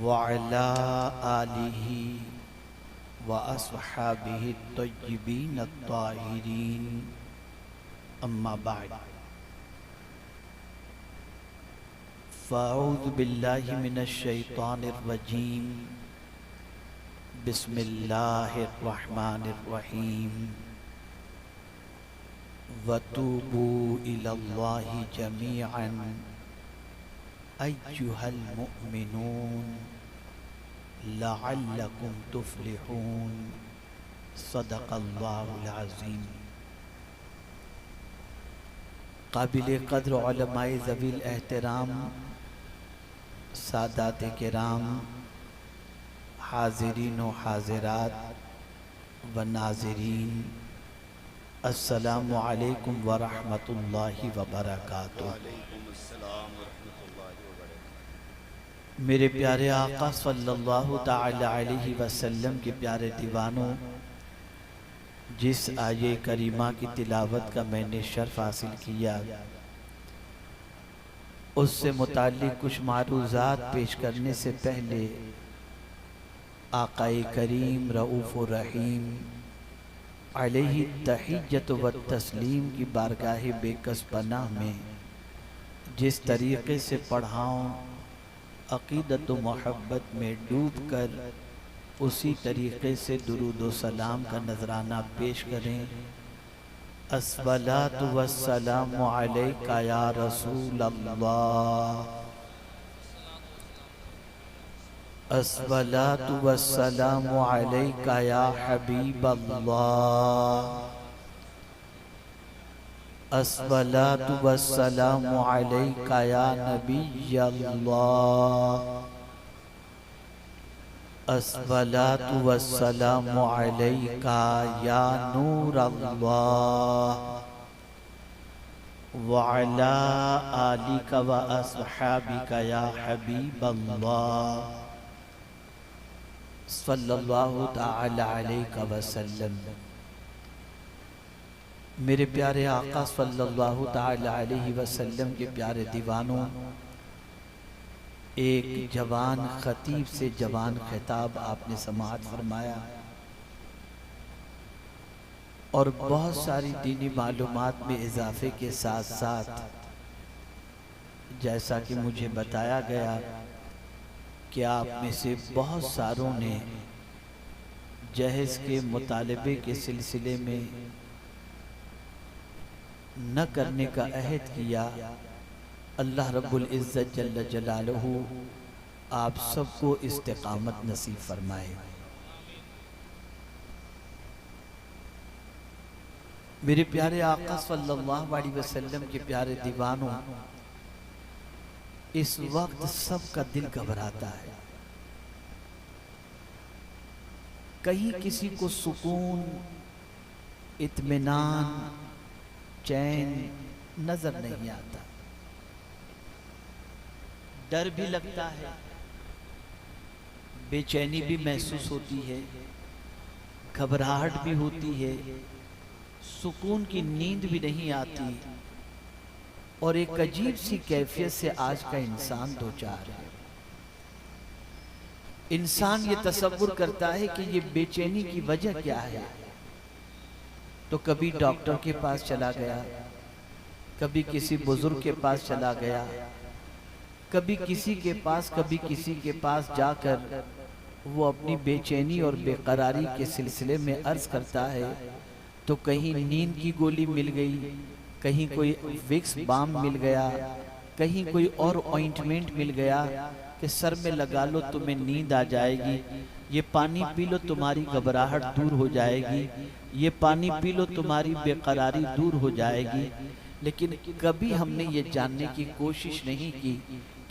वअला आलिही व अस्हाबिही तय्यिबीन अत्ताहिरीन अम्मा बाद फ़अऊज़ु बिल्लाहि मिनश शैतानिर रजीम बिस्मिल्लाहिर रहमानिर रहीम वतूबू इलल्लाहि जमीअन अय्युहल मुअमिनून लअल्लकुम तुफ्लिहून सदक़ल्लाहुल अज़ीम। काबिल क़द्र उलमाए ज़वील एहतराम, सादात किराम, हाज़िरीन व हाज़िरात व नाज़रीन, अस्सलामु अलैकुम व रहमतुल्लाहि व बरकातुहू। मेरे प्यारे आका सल्लल्लाहु ताला अलैहि वसल्लम के प्यारे दीवानों, जिस आये करीमा की तिलावत का मैंने शर्फ हासिल किया, उससे मुताल्लिक़ कुछ मारूज़ात पेश करने से पहले आक़ाए करीम रऊफ़ व रहीम अलैहि तहिय्यत व तस्लीम की बारगाह बेकस पनाह में जिस तरीक़े से पढ़ाऊँ, अक़ीदत व मोहब्बत में डूब कर उसी तरीक़े से दुरूद व सलाम का नजराना पेश करें। अस्सलातु वस्सलामु अलैका या रसूल अल्लाह, अस्सलातु वस्सलामु अलैका या हबीब अल्लाह, अस्सलातु वस्सलामु अलैका या नबी अल्लाह, अस्सलातु वस्सलामु अलैका या नूर अल्लाह व अला आलिका व अस्हाबिका या हबीब अल्लाह सल्लल्लाहु ताला अलैहि वसल्लम। मेरे प्यारे आका सल्लल्लाहु ताला अलैहि वसल्लम के प्यारे दीवानों, एक जवान खतीब से जवान खिताब आपने समाअत फरमाया और बहुत सारी दीनी मालूमात में इजाफे के साथ साथ जैसा कि मुझे बताया गया कि आप में से बहुत सारों ने जहेज़ के मुतालबे के सिलसिले में न करने का अहद किया। अल्लाह रब्बुल इज़्ज़त जल्ल जलालहू आप सबको इस्तिक़ामत नसीब फरमाए। मेरे प्यारे आका सल्लल्लाहु अलैहि वसल्लम के प्यारे दीवानों, इस वक्त सबका दिल घबराता है। कहीं किसी को सुकून, इत्मीनान, चैन नजर नहीं आता। डर भी लगता है, बेचैनी भी महसूस होती है, घबराहट भी होती है, सुकून की नींद भी नहीं आती और एक अजीब सी कैफियत से आज का इंसान दो चार है। इंसान ये तसव्वुर करता है कि ये बेचैनी की वजह क्या है, तो कभी डॉक्टर के पास चला गया, कभी किसी बुजुर्ग के पास चला गया, कभी किसी के पास, कभी किसी के पास जाकर वो अपनी बेचैनी और बेकरारी के सिलसिले में अर्ज करता है। तो कहीं नींद की गोली मिल गई, कहीं कोई विक्स बाम मिल गया, कहीं कोई और ऑइंटमेंट मिल गया कि सर में लगा लो तुम्हें नींद आ जाएगी, ये पानी पी लो तुम्हारी घबराहट दूर हो जाएगी, ये पानी पी लो तुम्हारी बेकरारी दूर हो जाएगी। लेकिन कभी हमने ये जानने की कोशिश नहीं की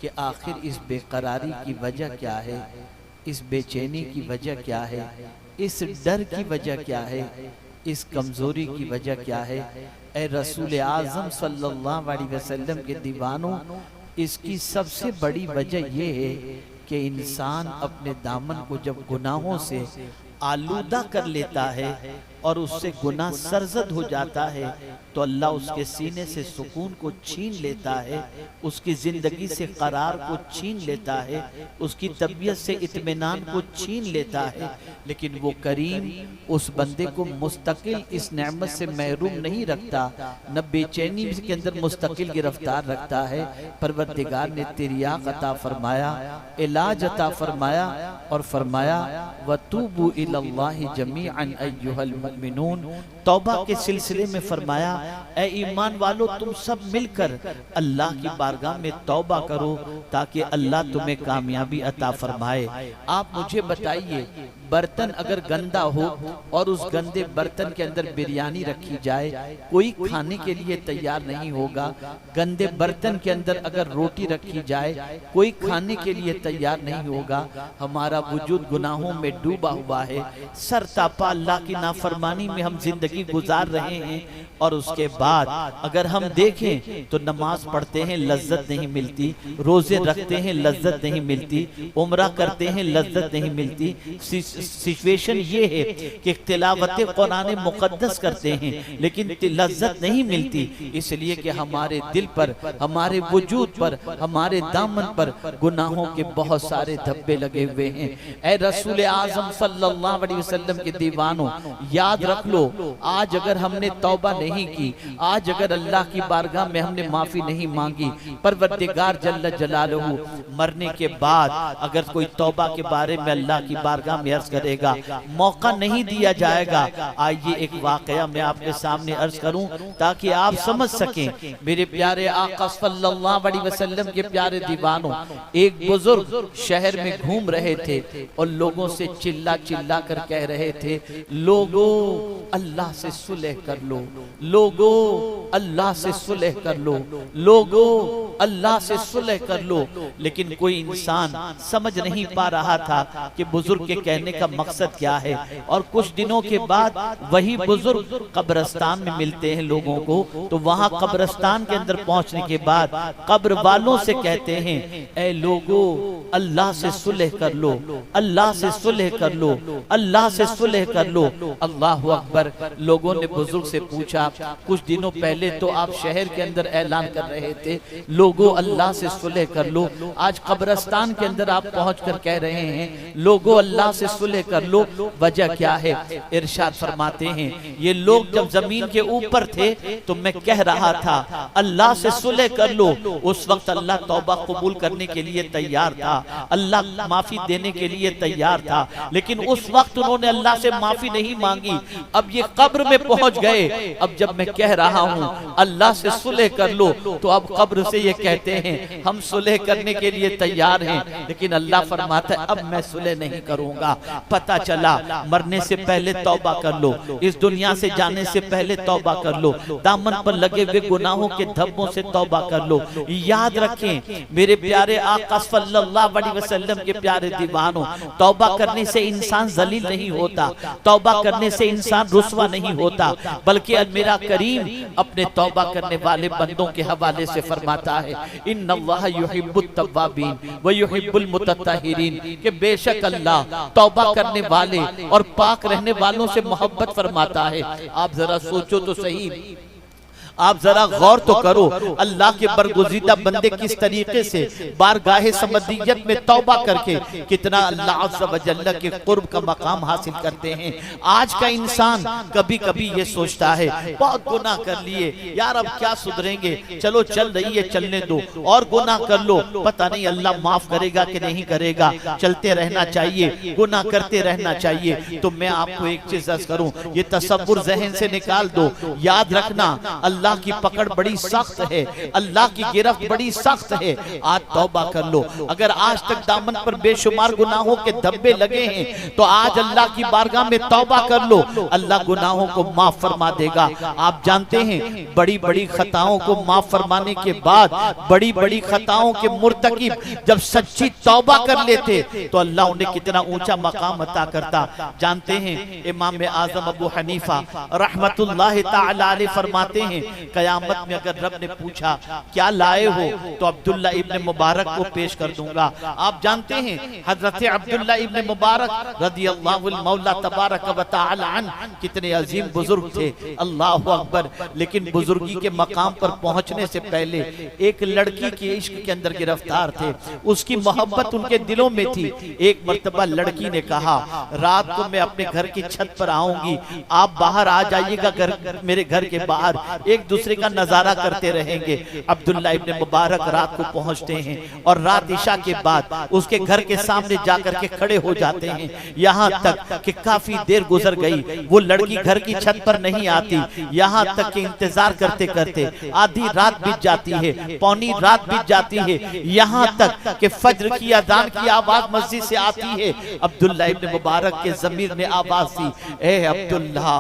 कि आखिर इस बेकरारी की वजह क्या है, इस बेचैनी की वजह क्या है, इस डर की वजह क्या है, इस कमज़ोरी की वजह क्या है। ए रसूल आज़म सल्लल्लाहु अलैहि वसल्लम के दीवानों, इसकी सबसे बड़ी वजह यह है कि इंसान अपने दामन को जब गुनाहों से आलूदा कर लेता है और उससे गुनाह सरजद हो जाता है तो अल्लाह उसके सीने से सुकून को छीन लेता है, उसकी जिंदगी से करार को छीन लेता है, उसकी तबीयत से इत्मीनान को छीन लेता है। लेकिन वो करीम उस बंदे को मुस्तकिल इस नेमत से महरूम नहीं रखता, न बेचैनी के अंदर मुस्तकिल गिरफ्तार रखता है। परवरदिगार ने तिरयाक अता फरमाया, इलाज अता फरमाया और फरमाया वतूबू इलल्लाहि जमीअन अय्युहल मुमिनून। तौबा के सिलसिले में फरमाया, ए ईमान वालों तुम सब मिलकर अल्लाह की बारगाह में तौबा करो ताकि अल्लाह तुम्हें कामयाबी अता फरमाए। आप मुझे बताइए, बर्तन अगर गंदा हो और उस गंदे बर्तन के अंदर बिरयानी रखी जाए, कोई खाने के लिए तैयार नहीं होगा। गंदे बर्तन के अंदर अगर रोटी रखी जाए, कोई खाने के लिए तैयार नहीं होगा। हमारा वजूद गुनाहों में डूबा हुआ है, सरतापा अल्लाह की नाफरमानी में हम जिंदगी गुजार रहे हैं। और उसके बाद अगर हम देखें तो नमाज पढ़ते हैं लज्जत नहीं मिलती, रोजे रखते हैं लज्जत नहीं मिलती, उम्रा करते हैं लज्जत नहीं मिलती। सिचुएशन ये है कि तिलावत कुरान मुकद्दस करते हैं लेकिन लज्जत नहीं मिलती, इसलिए कि हमारे दिल पर, हमारे वजूद पर, हमारे दामन पर गुनाहों के बहुत सारे धब्बे लगे हुए हैं। ऐ रसूल आजम सल्लल्लाहु अलैहि वसल्लम के दीवानों, याद रख लो, आज अगर हमने तौबा नहीं की, आज अगर अल्लाह की बारगाह में हमने माफी नहीं मांगी, परवरदिगार जल्ल जलालहू मरने के बाद अगर कोई तौबा के बारे में अल्लाह की बारगाह में अर्ज करेगा, मौका नहीं दिया जाएगा। आइए एक वाकया मैं आपके सामने अर्ज करूं ताकि आप समझ सकें। मेरे प्यारे आका सल्लल्लाहु अलैहि वसल्लम के प्यारे दीवानों, एक बुजुर्ग शहर में घूम रहे थे और लोगों से चिल्ला चिल्ला कर कह रहे थे, लोगों अल्लाह से सुलह कर लो, लोगों अल्लाह से सुलह कर लो, लोगों अल्लाह से सुलह कर लो। लेकिन कोई इंसान समझ नहीं पा रहा था कि बुजुर्ग के कहने का मकसद क्या है। और कुछ दिनों के बाद वही बुजुर्ग कब्रिस्तान में मिलते हैं लोगों को, तो वहां कब्रिस्तान के अंदर पहुंचने के बाद कब्र वालों से कहते हैं, ऐ लोगों अल्लाह से सुलह कर लो, अल्लाह से सुलह कर लो, अल्लाह से सुलह कर लो। अल्लाह अकबर। लोगों ने बुजुर्ग से पूछा, कुछ दिनों पहले तो आप शहर के अंदर ऐलान कर रहे थे लोगों अल्लाह से सुलह कर लो, आज कब्रिस्तान के अंदर आप पहुंचकर कह रहे हैं लोगों अल्लाह से सुलह कर लो, वजह क्या है? इरशाद फरमाते हैं, ये लोग जब जमीन के ऊपर थे तो मैं कह रहा था अल्लाह से सुलह कर लो, उस वक्त अल्लाह तौबा कबूल करने के लिए तैयार था, अल्लाह माफी देने के लिए तैयार था, लेकिन उस वक्त उन्होंने अल्लाह से माफी नहीं मांगी। अब ये कब्र में पहुंच गए, अब जब मैं कह रहा हूं अल्लाह से सुलह कर लो, तो अब कब्र से ये कहते हैं हम सुलह करने के लिए तैयार हैं, लेकिन अल्लाह फरमाता है अब मैं सुलह नहीं करूंगा। पता चला मरने से पहले तौबा कर लो, इस दुनिया से जाने से पहले तौबा कर लो, दामन पर लगे हुए गुनाहों के धब्बों से तौबा कर लो। याद रखें मेरे प्यारे आका सल्लल्लाहु अलैहि वसल्लम के प्यारे दीवानों, तौबा करने से इंसान जलील नहीं होता, तौबा करने से इंसान रुस्वा नहीं होता, बल्कि मेरा करीम अपने तौबा करने वाले बंदों के हवाले से फरमाता है, इन्नल्लाह युहिब्बुत तव्वाबीन व युहिब्बुल मुतत्तहिरीन, कि बेशक अल्लाह तौबा करने वाले और पाक रहने वालों से मोहब्बत फरमाता है। आप जरा सोचो तो सही, आप जरा गौर तो करो, अल्लाह के बरगुज़ीदा बंदे किस तरीके से बारगाहे समदियत में तौबा करके कितना अल्लाह अज़्ज़ व जल्ल के कुर्ब का मकाम हासिल करते हैं। आज का इंसान कभी कभी ये सोचता है बहुत गुनाह कर लिए यार, अब क्या सुधरेंगे, चलो चल रही है चलने दो, और गुनाह कर लो, पता नहीं अल्लाह माफ करेगा कि नहीं करेगा, चलते रहना चाहिए, गुनाह करते रहना चाहिए। तो मैं आपको एक चीज अर्ज़ करूं, ये तसव्वुर ज़हन से निकाल दो, याद रखना अल्लाह की पकड़ बड़ी सख्त है, अल्लाह की गिरफ्त बड़ी सख्त है। आज तौबा कर लो, अगर आज तक दामन पर बेशुमार गुनाहों के धब्बे लगे हैं तो आज अल्लाह की बारगाह में तौबा कर लो, अल्लाह गुनाहों को माफ फरमा देगा। आप जानते हैं बड़ी बड़ी खताओं को माफ फरमाने के बाद बड़ी बड़ी खताओं के मुर्तकिब जब सच्ची तौबा कर लेते तो अल्लाह उन्हें कितना ऊंचा मकाम अता करता। जानते हैं इमाम आजम अबू हनीफा रहमतुल्लाह तआला अलैह फरमाते हैं कयामत में अगर रब ने पूछा क्या लाए हो, तो अब्दुल्ला इब्न मुबारक को पेश कर दूंगा। आप जानते हैं हजरत अब्दुल्ला इब्न मुबारक रदियल्लाहु मौला तबारक व तआला अन्हु कितने अजीम बुजुर्ग थे, अल्लाहु अकबर। लेकिन बुजुर्गी के मकाम पर पहुंचने से पहले एक लड़की के इश्क के अंदर गिरफ्तार थे, उसकी मोहब्बत उनके दिलों में थी। एक मर्तबा लड़की ने कहा रात को मैं अपने घर की छत पर आऊंगी, आप बाहर आ जाइएगा, मेरे घर के बाहर एक दूसरे का नजारा करते रहेंगे। अब्दुल्ला इब्न मुबारक रात को पहुंचते हैं और रात इशा के बाद उसके घर के सामने जाकर के खड़े हो जाते हैं। यहाँ तक कि काफी देर गुजर गई, वो लड़की घर की छत पर नहीं आती। यहाँ तक कि इंतजार करते करते आधी रात बीत जाती है, पौनी रात बीत जाती है। यहाँ तक कि फज्र की अजान की आवाज मस्जिद से आती है। अब्दुल्ला इब्न मुबारक के ज़मीर ने आवाज दी, ए अब्दुल्ला।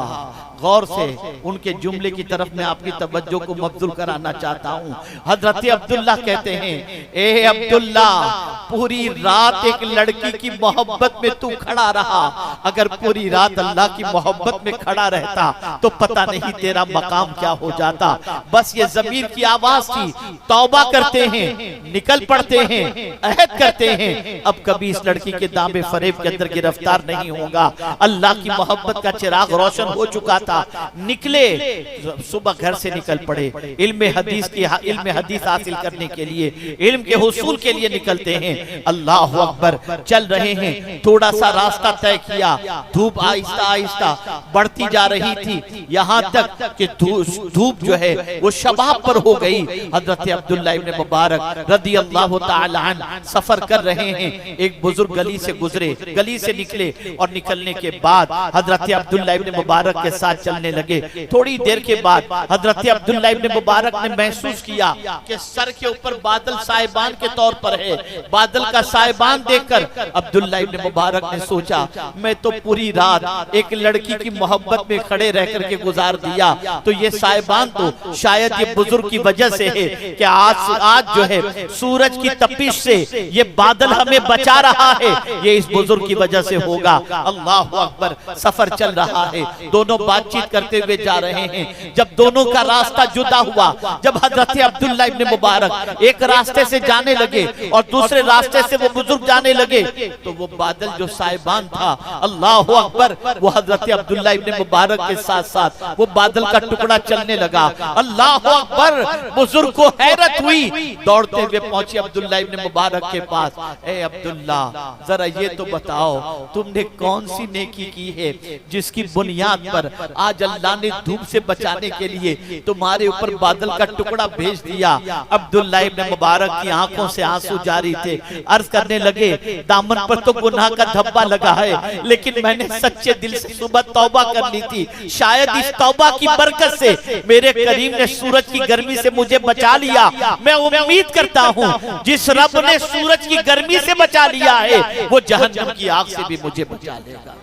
गौर से उनके जुमले की तरफ मैं आपकी तवज्जो को मबजूल कराना चाहता हूँ। हजरत अब्दुल्ला कहते हैं, ए अब्दुल्ला, पूरी रात एक लड़की की मोहब्बत में तू खड़ा रहा। अगर पूरी रात अल्लाह की मोहब्बत में खड़ा रहता तो पता नहीं तेरा मकाम क्या हो जाता। बस ये ज़मीर की आवाज थी, तौबा करते हैं, निकल पड़ते हैं, अहद करते हैं, अब कभी इस लड़की के दामे फरेब के अंदर गिरफ्तार नहीं होगा। अल्लाह की मोहब्बत का चिराग रोशन हो चुका था। निकले, सुबह घर से निकल पड़े, इल्म हदीस हासिल करने के लिए, इल्म के हुसूल के लिए निकलते हैं। अल्लाह अकबर। चल रहे हैं, थोड़ा सा रास्ता तय किया, धूप आहिस्ता आहिस्ता बढ़ती जा रही थी, यहाँ तक कि धूप जो है वो शबाब पर हो गई। हजरत अब्दुल्ला इब्न मुबारक रदियल्लाहु ताला अन्हु सफर कर रहे हैं। एक बुजुर्ग गली से गुजरे, गली से निकले और निकलने के बाद हजरत अब्दुल्ला इब्न मुबारक के साथ चलने लगे। थोड़ी देर के बाद हजरत अब्दुल्ला इब्न मुबारक ने महसूस किया कि सर के ऊपर बादल साहिबान के तौर पर है। बादल का साहिबान देखकर अब्दुल्ला इब्न मुबारक ने सोचा, मैं तो पूरी रात एक लड़की की मोहब्बत में खड़े रह करके गुजार दिया, तो ये साहिबान तो शायद ये बुजुर्ग की वजह से है कि आज जो है सूरज की तपिश से ये बादल हमें बचा रहा है, ये इस बुजुर्ग की वजह से होगा। अल्लाह अकबर। सफर चल रहा है, दोनों बातचीत करते हुए जा रहे हैं। जब दोनों का रास्ता जुदा हुआ, जब हजरत अब्दुल्ला इब्न मुबारक एक रास्ते से जाने लगे और दूसरे रास्ते से वो बुजुर्ग जाने लगे, तो वो बादल जो साहिबान था, अल्लाह अकबर, वो हजरत अब्दुल्ला इब्न मुबारक के साथ साथ वो बादल का टुकड़ा चलने लगा। अल्लाह अकबर। बुजुर्ग को हैरत हुई, दौड़ते हुए पहुंचे अब्दुल्ला इब्न मुबारक के पास। ए अब्दुल्ला, जरा ये तो बताओ, तुमने कौन सी नेकी की है जिसकी बुनियाद पर आज अल्लाह ने धूप से बचाने के लिए तुम्हारे ऊपर बादल का टुकड़ा भेज दिया। अब्दुल्ला इब्न मुबारक की आंखों से आंसू जारी थे। अर्ज करने लगे, दामन पर तो गुनाह का धब्बा लगा है, लेकिन मैंने सच्चे दिल से सुबह तौबा कर ली थी। शायद इस तौबा की बरकत से मेरे करीम ने सूरज की गर्मी से मुझे बचा लिया। मैं उम्मीद करता हूँ जिस रब ने सूरज की गर्मी से बचा लिया है, वो जहन्नम की आग से भी मुझे बचा लेगा।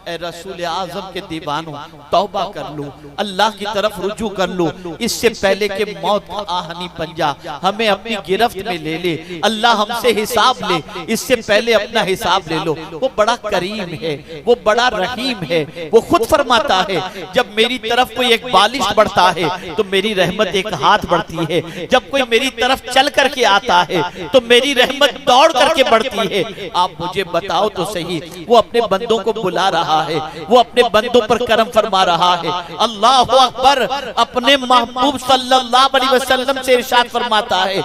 ए रसूल आज़म के दीवानों, तौबा कर लो, अल्लाह की तरफ रुजू कर लो। इससे पहले कि मौत का आहनी पंजा हमें अपनी गिरफ्त में ले ले, अल्लाह हमसे हिसाब ले, इससे पहले अपना हिसाब ले लो। वो बड़ा करीम है, वो बड़ा रहीम है। वो खुद फरमाता है, जब मेरी तरफ कोई एक बालिश बढ़ता है तो मेरी रहमत एक हाथ बढ़ती है। जब कोई मेरी तरफ चल करके आता है तो मेरी रहमत दौड़ करके बढ़ती है। आप मुझे बताओ तो सही, वो अपने बंदों को बुला रहा है, वो अपने बंदों पर करम फरमा रहा है। अल्लाह अकबर। अपने महबूब सल्लल्लाहु अलैहि वसल्लम से इरशाद फरमाता है,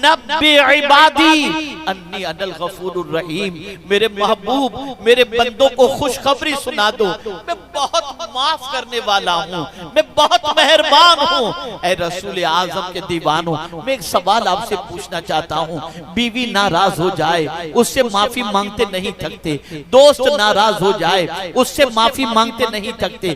नब्बी इबादी अन्नी अनल गफूरुर रहीम। मेरे महबूब, मेरे बंदों को खुशखबरी सुना दो, मैं बहुत माफ करने वाला हूँ, मैं बहुत मेहरबान हूँ। ऐ रसूल आज़म के दीवानों, मैं एक सवाल आपसे पूछना चाहता हूँ। बीवी नाराज हो जाए, उससे माफी मांगते नहीं थकते। दोस्त नाराज हो जाए, उससे माफी मांगते नहीं थकते।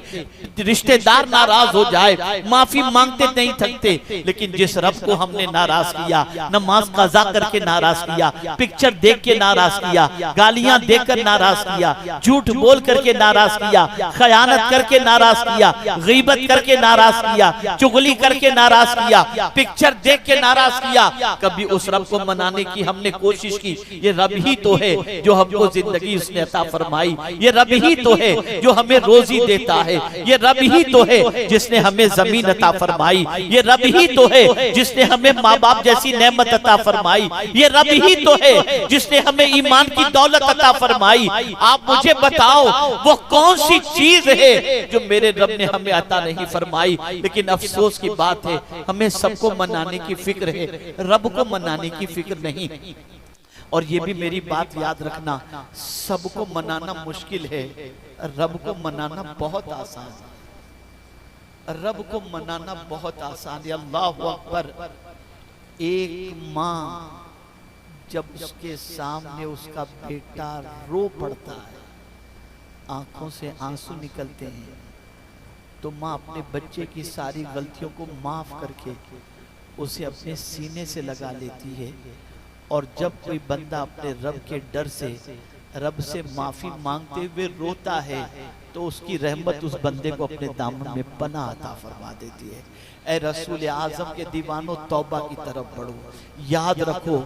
रिश्तेदार नाराज हो जाए, माफी मांगते नहीं थकते। लेकिन जिस रब को हमने नाराज किया, नमाज कज़ा करके नाराज किया, पिक्चर देख के नाराज किया, गालियां देकर नाराज किया, झूठ बोल करके नाराज किया, खयानत करके नाराज किया, गीबत करके नाराज किया, चुगली करके नाराज किया, पिक्चर देख के नाराज किया। कभी उस रब को मनाने की हमने कोशिश की। ये रब ही तो है जो हमको जिंदगी उसने अता फरमाई, ये रब ही तो है जो हमें रोजी देता है, ये रब ही तो है जिसने हमें जमीन अता फरमाई, ये रब ही तो है जिसने हमें माँ बाप जैसी नेमत अता फरमाई, ये रब ही तो है जिसने हमें ईमान की दौलत अता फरमाई। आप मुझे बताओ वो कौन सी चीज है जो मेरे रब ने हमें अता नहीं फरमाई। लेकिन अफसोस की बात है हमें सबको मनाने की फिक्र है, रब को मनाने की फिक्र नहीं। और ये भी मेरी बात याद रखना, सबको मनाना मुश्किल है, रब को मनाना बहुत आसान है। रब को मनाना बहुत आसान है। अल्लाहु अकबर। एक माँ जब उसके सामने उसका बेटा रो पड़ता है, आंखों से आंसू निकलते हैं, तो माँ अपने बच्चे की सारी गलतियों को माफ करके उसे अपने सीने से लगा लेती है। और जब कोई बंदा अपने रब के डर से रब से माफी मांगते हुए रोता है तो उसकी रहमत उस बंदे को अपने दामन में पनाह अता फरमा देती है। ऐ रसूल आजम के दीवानों, तौबा की तरफ बढ़ो। याद रखो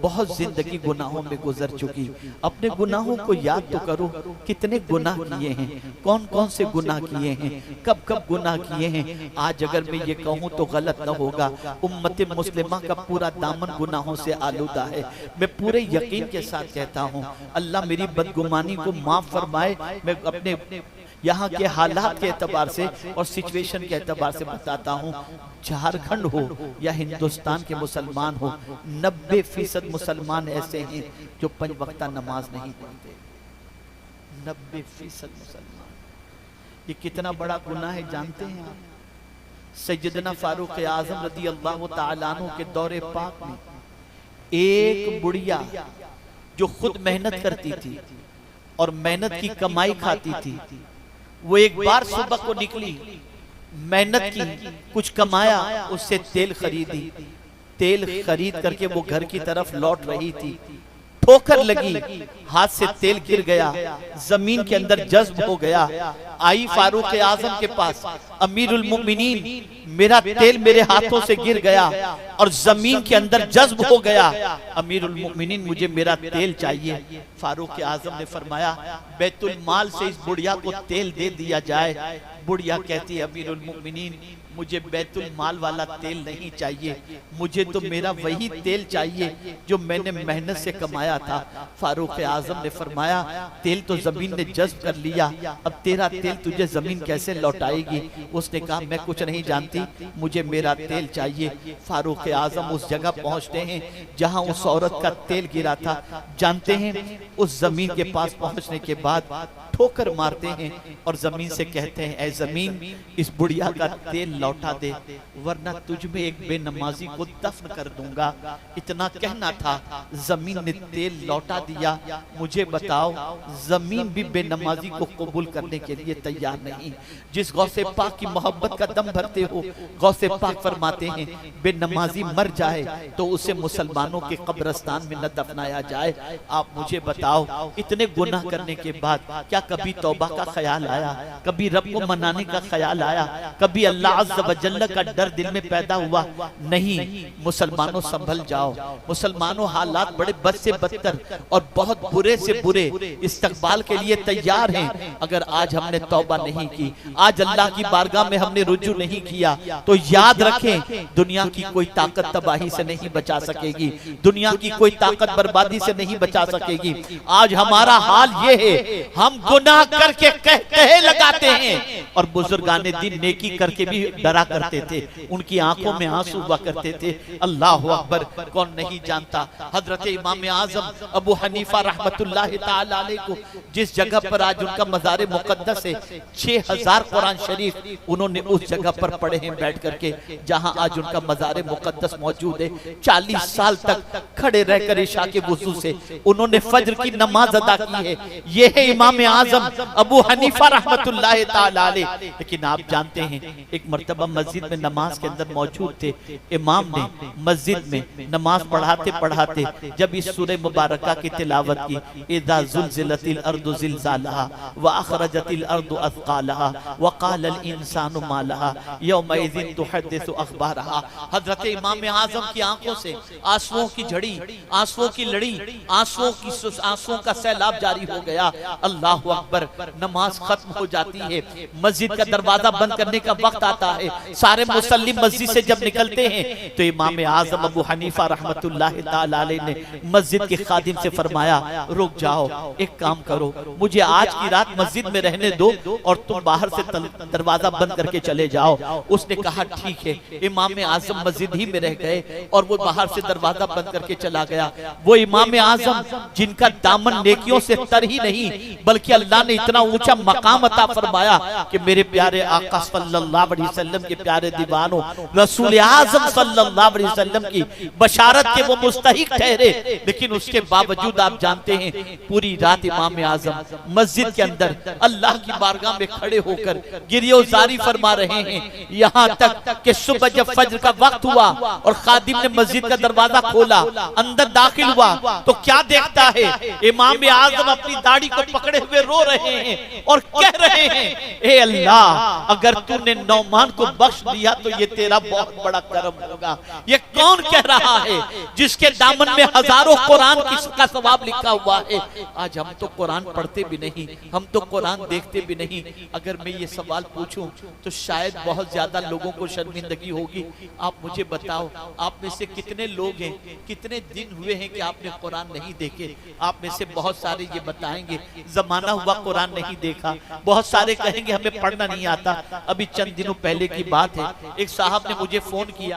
बहुत जिंदगी गुनाहों में गुजर चुकी, अपने गुनाहों को याद तो करो, कितने गुनाह किए हैं, कौन कौन से गुनाह किए हैं, कब कब गुनाह किए हैं। आज अगर मैं ये कहूँ तो गलत न होगा, उम्मत मुस्लिमा का पूरा दामन गुनाहों से आलूदा है। मैं पूरे यकीन के साथ कहता हूँ अल्लाह मेरी बदगुमानी को माफ फरमाए। मैं अपने यहाँ के हालात के एतबार से और सिचुएशन के एतबार से बताता हूँ, झारखंड हो या हिंदुस्तान के मुसलमान हो, 90% मुसलमान ऐसे हैं जो 5 वक्ता नमाज नहीं पढ़ते। 90% मुसलमान। ये कितना बड़ा गुनाह है जानते हैं आप? सैयदना फारूक आजम रज़ी अल्लाह तआला अन्हु के दौरे पाक में एक बुढ़िया जो खुद मेहनत करती थी और मेहनत की कमाई खाती थी, वो एक बार सुबह को निकली, मेहनत की, कुछ कमाया, उससे तेल खरीदी, तेल खरीद करके वो घर की तरफ लौट रही थी, ठोकर लगी, हाथ से तेल गिर गया, जमीन के अंदर जज्ब हो गया। आई फारूक आजम के पास, अमीरुल मोमिनीन मेरा तेल मेरे हाथों से गिर गया और जमीन के अंदर जज्ब हो गया, अमीरुल मोमिनीन मुझे मेरा तेल चाहिए। फारूक आजम ने फरमाया बैतुल माल से इस बुढ़िया को तेल दे दिया जाए। बुढ़िया कहती है अमीरुल मोमिनीन मुझे बैतुल माल वाला तेल नहीं चाहिए, मुझे तो मेरा वही तेल चाहिए जो मैंने मेहनत से कमाया था। फारूक आजम ने फरमाया तेल तो जमीन ने जज्ब कर लिया, अब तेरा तेल तुझे जमीन कैसे लौटाएगी? उसने कहा मैं कुछ नहीं जानती, मुझे मेरा तेल चाहिए। फारूक आजम उस जगह पहुंचते हैं जहां उस औरत का तेल गिरा था। जानते हैं उस जमीन के पास पहुंचने के बाद ठोकर मारते हैं और जमीन से कहते हैं ऐ जमीन इस बुढ़िया का तेल लौटा दे, वरना तुझ में एक बेनमाजी को दफन कर दूंगा। इतना कहना था, जमीन ने तेल लौटा दिया। मुझे बताओ जमीन भी बेनमाजी को कबूल करने के लिए तैयार नहीं। जिस गौसे पाक की मोहब्बत का दम भरते हो, गौसे पाक फरमाते हैं बेनमाजी मर जाए तो उसे मुसलमानों के कब्रिस्तान में न दफनाया जाए। आप मुझे बताओ इतने गुनाह करने के बाद क्या कभी तौबा का ख्याल आया? कभी रब को मनाने का ख्याल आया? कभी अल्लाह अज़्ज़ व जल्ल का डर दिल में पैदा हुआ? नहीं। मुसलमानों संभल जाओ, मुसलमानों हालात बड़े बद से बदतर और बहुत बुरे से बुरे इस्तकबाल के लिए तैयार हैं। अगर आज हमने तौबा नहीं की, आज अल्लाह की बारगाह में हमने रुजू नहीं किया, तो याद रखें दुनिया की कोई ताकत तबाही से नहीं बचा सकेगी, दुनिया की कोई ताकत बर्बादी से नहीं बचा सकेगी। आज हमारा हाल ये है, हम गुनाह करके कहे लगाते हैं और बुजुर्गाने दिन नेकी करके भी डरा करते थे, उनकी आंखों में आंसू हुआ करते थे। अल्लाह अकबर। कौन नहीं जानता हजरत इमाम आजम अबू हनीफा रहमतुल्लाह ताला अलैह को जिस जगह पर आज उनका मज़ार मुक़द्दस है, 6000 कुरान शरीफ उन्होंने उस जगह पर पढ़े हैं बैठ करके जहां आज उनका मज़ार मुक़द्दस मौजूद है। 40 साल तक खड़े रहकर इशा के वुज़ू से उन्होंने फज्र की नमाज अदा की है। ये है इमाम आजम अबू हनीफा रहमतुल्लाह ताला अलैह। लेकिन आप जानते हैं एक मर्तबा मस्जिद में नमाज के अंदर मौजूद थे, इमाम ने मस्जिद में नमाज पढ़ाते पढ़ाते जब इस सूरह मुबारका की तिलावत की, इज़ा ज़ुल्ज़िलतिल अर्दु ज़िलज़ालहा व अख़रजतिल अर्दु अथक़ालहा व क़ालल इंसानु मा लहा यौमइज़िन तुहद्दिसु अख़बारहा। हज़रत इमाम आज़म की आंखों से आंसुओं की झड़ी, आंसुओं की लड़ी, आंसुओं का सैलाब जारी हो गया। अल्लाहु अकबर। नमाज खत्म हो जाती है, मस्जिद का दरवाजा बंद करने का वक्त आता है, सारे मुसल्ली मस्जिद से जब निकलते हैं तो इमाम आज़म अबू हनीफा रहमतुल्लाह ताला अलैह ने मस्जिद के खादिम से फरमाया, रुक जाओ, एक काम करो, मुझे आज की रात मस्जिद में रहने दो और तुम बाहर से दरवाजा बंद करके चले जाओ। उसने कहा ठीक है। इमाम आज़म मस्जिद ही में रह गए और वो बाहर से दरवाजा बंद करके चला गया। वो इमाम आज़म जिनका दामन नेकियों से तर ही नहीं बल्कि अल्लाह ने इतना ऊंचा मकाम अता फरमाया कि मेरे प्यारे आका सल्लल्लाहु अलैहि वसल्लम के प्यारे दीवानों, रसूल आज़म सल्लल्लाहु अलैहि वसल्लम की बशारत के वो मुस्तहिक ठहरे। लेकिन उसके बावजूद आप जानते हैं पूरी रात इमाम आज़म मस्जिद के अंदर अल्लाह की बारगाह में खड़े होकर गिरियोजारी फरमा रहे हैं, यहाँ तक कि सुबह जब फज्र का वक्त हुआ और खादिम ने मस्जिद का दरवाजा खोला, अंदर दाखिल हुआ तो क्या देखता है, इमाम आज़म अपनी दाढ़ी को पकड़े हुए रो रहे हैं और कह रहे हैं, ए अल्लाह, अगर तूने नौमान को बख्श दिया तो ये तेरा बहुत बड़ा करम होगा। ये कौन कह रहा है जिसके दामन में हजारों कुरान का सवाब लिखा हुआ है। आज हम तो कुरान पढ़ते भी नहीं, हम तो कुरान देखते भी नहीं। अगर मैं ये सवाल पूछूं तो शायद बहुत ज्यादा लोगों को शर्मिंदगी होगी। आप मुझे बताओ, आप में से कितने लोग हैं, कितने दिन हुए हैं कि आपने कुरान नहीं देखे? आप में से बहुत सारे ये बताएंगे जमाना हुआ कुरान नहीं देखा, बहुत सारे कहेंगे हमें पढ़ना नहीं आता। अभी चंद दिनों पहले की बात है, एक साहब ने मुझे फोन किया।